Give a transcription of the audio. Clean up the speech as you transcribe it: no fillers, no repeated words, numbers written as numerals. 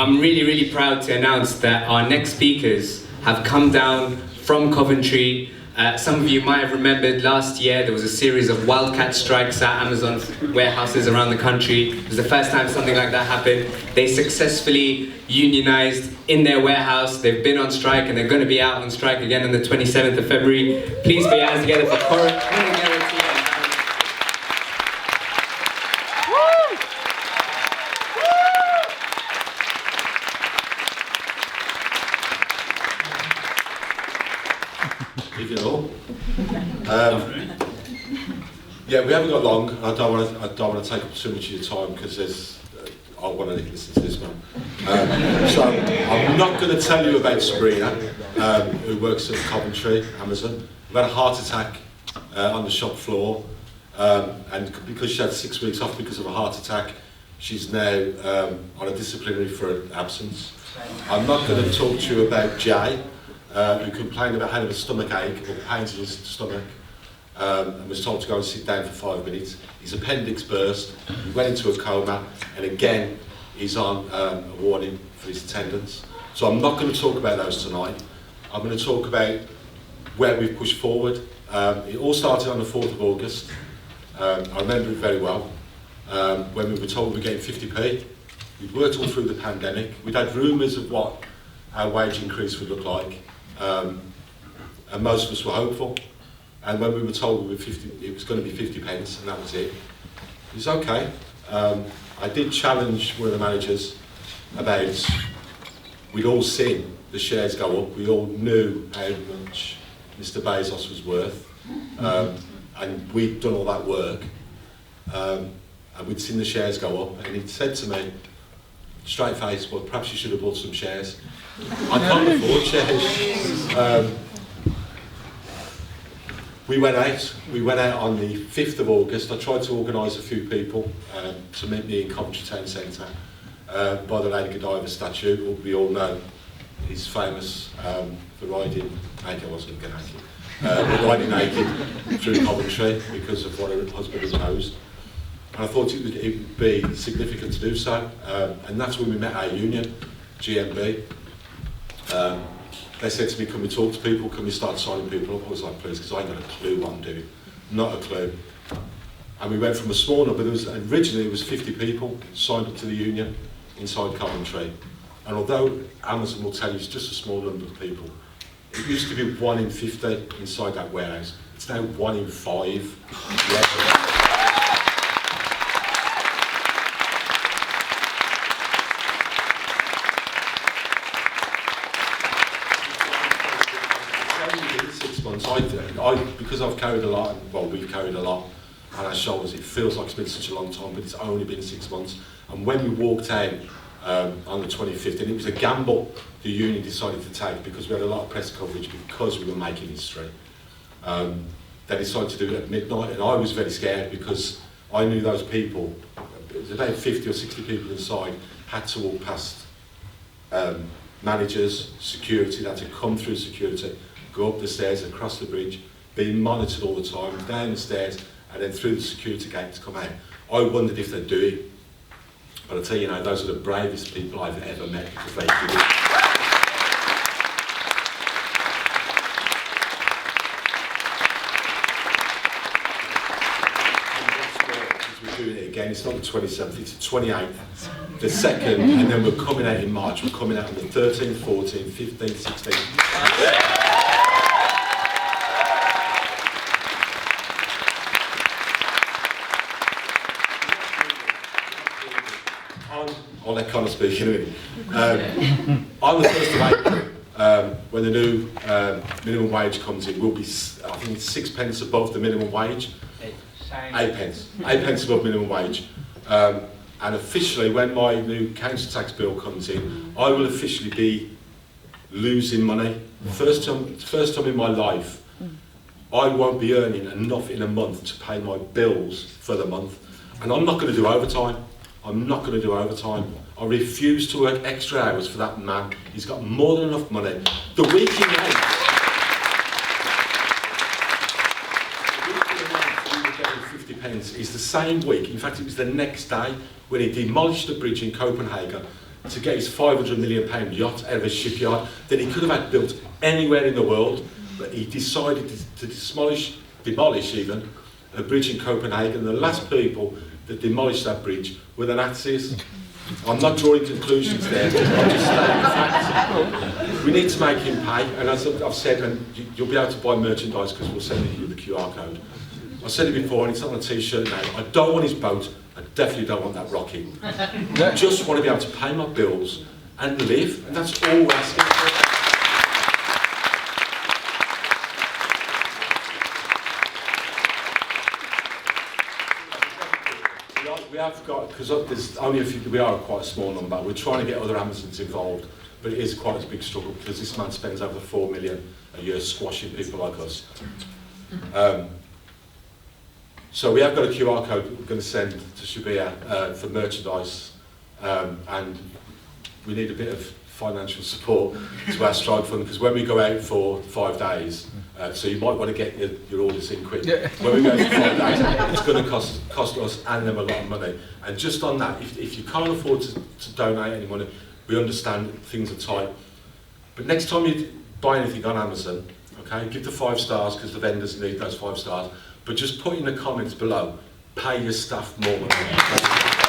I'm really, really proud to announce that our next speakers have come down from Coventry. Some of you might have remembered last year there was a series of wildcat strikes at Amazon warehouses around the country. It was the first time something like that happened. They successfully unionized in their warehouse. They've been on strike and they're going to be out on strike again on the 27th of February. Please put your hands together for Conor, Geraghty. Yeah, we haven't got long. I don't want to take up too much of your time because I want to listen to this man. So I'm not going to tell you about Sabrina, who works at Coventry, Amazon. We had a heart attack on the shop floor, and because she had 6 weeks off because of a heart attack, she's now on a disciplinary for absence. I'm not going to talk to you about Jay, who complained about having a stomach ache or pains in his stomach. And was told to go and sit down for 5 minutes. His appendix burst, he went into a coma, and again he's on a warning for his attendance. So I'm not going to talk about those tonight. I'm going to talk about where we've pushed forward. It all started on the 4th of August. I remember it very well. When we were told we were getting 50p. We'd worked all through the pandemic. We'd had rumours of what our wage increase would look like, and most of us were hopeful. And when we were told it was going to be 50 pence, and that was it. It was okay. I did challenge one of the managers about, we'd all seen the shares go up. We all knew how much Mr. Bezos was worth. And we'd done all that work. And we'd seen the shares go up. And he'd said to me, straight face, well, perhaps you should have bought some shares. I can't afford shares. We went out on the 5th of August. I tried to organise a few people to meet me in Coventry Town Centre by the Lady Godiva statue, who we all know is famous for riding naked, I wasn't going to naked, but riding naked through Coventry because of what her husband imposed. And I thought it would be significant to do so, and that's when we met our union, GMB. They said to me, can we talk to people, can we start signing people up? I was like, please, because I ain't got a clue what I'm doing. Not a clue. And we went from a small number, originally it was 50 people signed up to the union inside Coventry. And although Amazon will tell you it's just a small number of people, it used to be 1 in 50 inside that warehouse. It's now 1 in 5. Because I've carried a lot, well, we've carried a lot on our shoulders, it feels like it's been such a long time, but it's only been 6 months. And when we walked out on the 25th, and it was a gamble the union decided to take because we had a lot of press coverage because we were making history. They decided to do it at midnight, and I was very scared because I knew those people, it was about 50 or 60 people inside, had to walk past managers, security, they had to come through security, go up the stairs, across the bridge, being monitored all the time, down the stairs, and then through the security gate to come out. I wondered if they'd do it. But I tell you now, those are the bravest people I've ever met because they did it. We're doing it again. It's not the 27th, it's the 28th, the 2nd, and then we're coming out in March. We're coming out on the 13th, 14th, 15th, 16th. I'll let Conor speak in a minute. On the 1st of April, when the new minimum wage comes in, we'll be, I think it's 6 pence above the minimum wage. 8 pence. 8 pence above minimum wage. And officially, when my new council tax bill comes in, I will officially be losing money. First time in my life, I won't be earning enough in a month to pay my bills for the month. And I'm not going to do overtime. I'm not going to do overtime. I refuse to work extra hours for that man. He's got more than enough money. The week he made, we were getting 50 pence is the same week. In fact, it was the next day when he demolished the bridge in Copenhagen to get his £500 million yacht out of a shipyard that he could have had built anywhere in the world, but he decided to demolish even a bridge in Copenhagen. The last people that demolished that bridge were the Nazis. I'm not drawing conclusions there, I'm just stating facts. We need to make him pay, and as I've said, and you'll be able to buy merchandise because we'll send you the QR code. I said it before, and it's on a t-shirt now, I don't want his boat, I definitely don't want that rocket. I just want to be able to pay my bills and live, and that's all we're asking for. We have got, because there's only a few, we are quite a small number, we're trying to get other Amazons involved, but it is quite a big struggle because this man spends over 4 million a year squashing people like us. So we have got a QR code we're going to send to Shabir for merchandise, and we need a bit of financial support to our strike fund, because when we go out for 5 days, so you might want to get your orders in quick. Yeah. When we go for 5 days, it's going to cost us and them a lot of money. And just on that, if you can't afford to donate any money, we understand things are tight. But next time you buy anything on Amazon, okay, give the 5 stars because the vendors need those 5 stars. But just put in the comments below, pay your staff more money.